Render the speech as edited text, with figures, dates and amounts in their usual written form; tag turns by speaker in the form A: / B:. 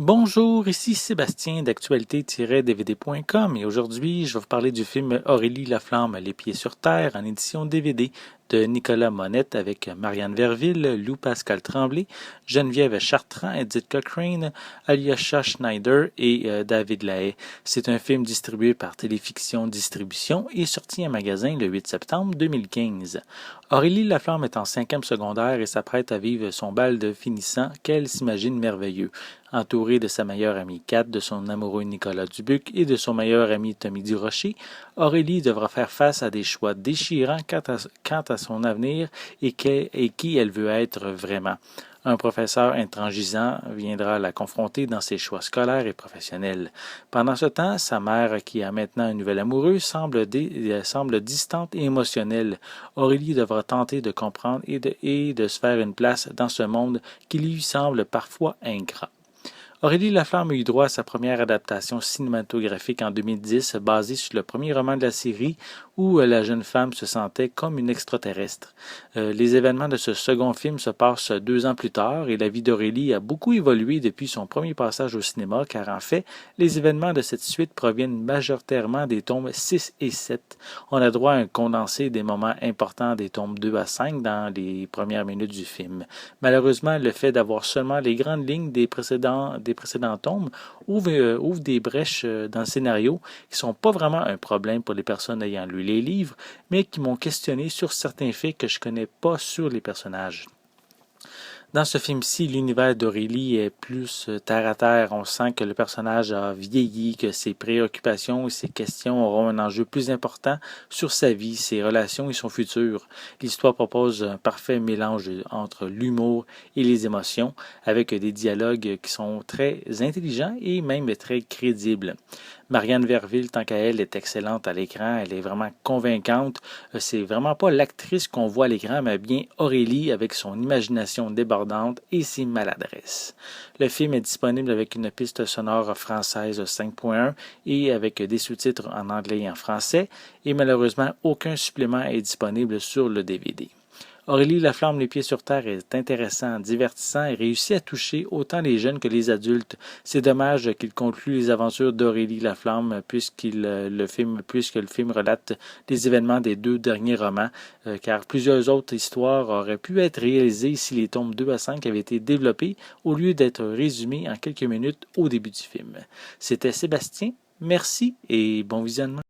A: Bonjour, ici Sébastien d'actualité-dvd.com et aujourd'hui je vais vous parler du film Aurélie Laflamme, Les pieds sur terre en édition DVD de Nicolas Monette avec Marianne Verville, Lou Pascal Tremblay, Geneviève Chartrand, Edith Cochrane, Alyosha Schneider et David Lahaye. C'est un film distribué par Téléfiction Distribution et sorti en magasin le 8 septembre 2015. Aurélie Laflamme est en 5e secondaire et s'apprête à vivre son bal de finissant qu'elle s'imagine merveilleux. Entourée de sa meilleure amie Kat, de son amoureux Nicolas Dubuc et de son meilleur ami Tommy Durocher, Aurélie devra faire face à des choix déchirants quant à son avenir et qui elle veut être vraiment. Un professeur intransigeant viendra la confronter dans ses choix scolaires et professionnels. Pendant ce temps, sa mère, qui a maintenant un nouvel amoureux, semble distante et émotionnelle. Aurélie devra tenter de comprendre et de se faire une place dans ce monde qui lui semble parfois ingrat. Aurélie Laflamme a eu droit à sa première adaptation cinématographique en 2010, basée sur le premier roman de la série où la jeune femme se sentait comme une extraterrestre. Les événements de ce second film se passent 2 ans plus tard et la vie d'Aurélie a beaucoup évolué depuis son premier passage au cinéma car en fait, les événements de cette suite proviennent majoritairement des tomes 6 et 7. On a droit à un condensé des moments importants des tomes 2 à 5 dans les premières minutes du film. Malheureusement, le fait d'avoir seulement les grandes lignes des précédents tomes ouvre des brèches dans le scénario qui sont pas vraiment un problème pour les personnes ayant lu les livres, mais qui m'ont questionné sur certains faits que je connais pas sur les personnages. Dans ce film-ci, l'univers d'Aurélie est plus terre à terre. On sent que le personnage a vieilli, que ses préoccupations et ses questions auront un enjeu plus important sur sa vie, ses relations et son futur. L'histoire propose un parfait mélange entre l'humour et les émotions, avec des dialogues qui sont très intelligents et même très crédibles. Marianne Verville, tant qu'à elle, est excellente à l'écran. Elle est vraiment convaincante. C'est vraiment pas l'actrice qu'on voit à l'écran, mais bien Aurélie avec son imagination débordante et ses maladresses. Le film est disponible avec une piste sonore française 5.1 et avec des sous-titres en anglais et en français. Et malheureusement, aucun supplément est disponible sur le DVD. Aurélie Laflamme, Les pieds sur terre est intéressant, divertissant et réussit à toucher autant les jeunes que les adultes. C'est dommage qu'il conclue les aventures d'Aurélie Laflamme puisque le film relate les événements des 2 derniers romans, car plusieurs autres histoires auraient pu être réalisées si les tomes 2 à 5 avaient été développés au lieu d'être résumés en quelques minutes au début du film. C'était Sébastien, merci et bon visionnement.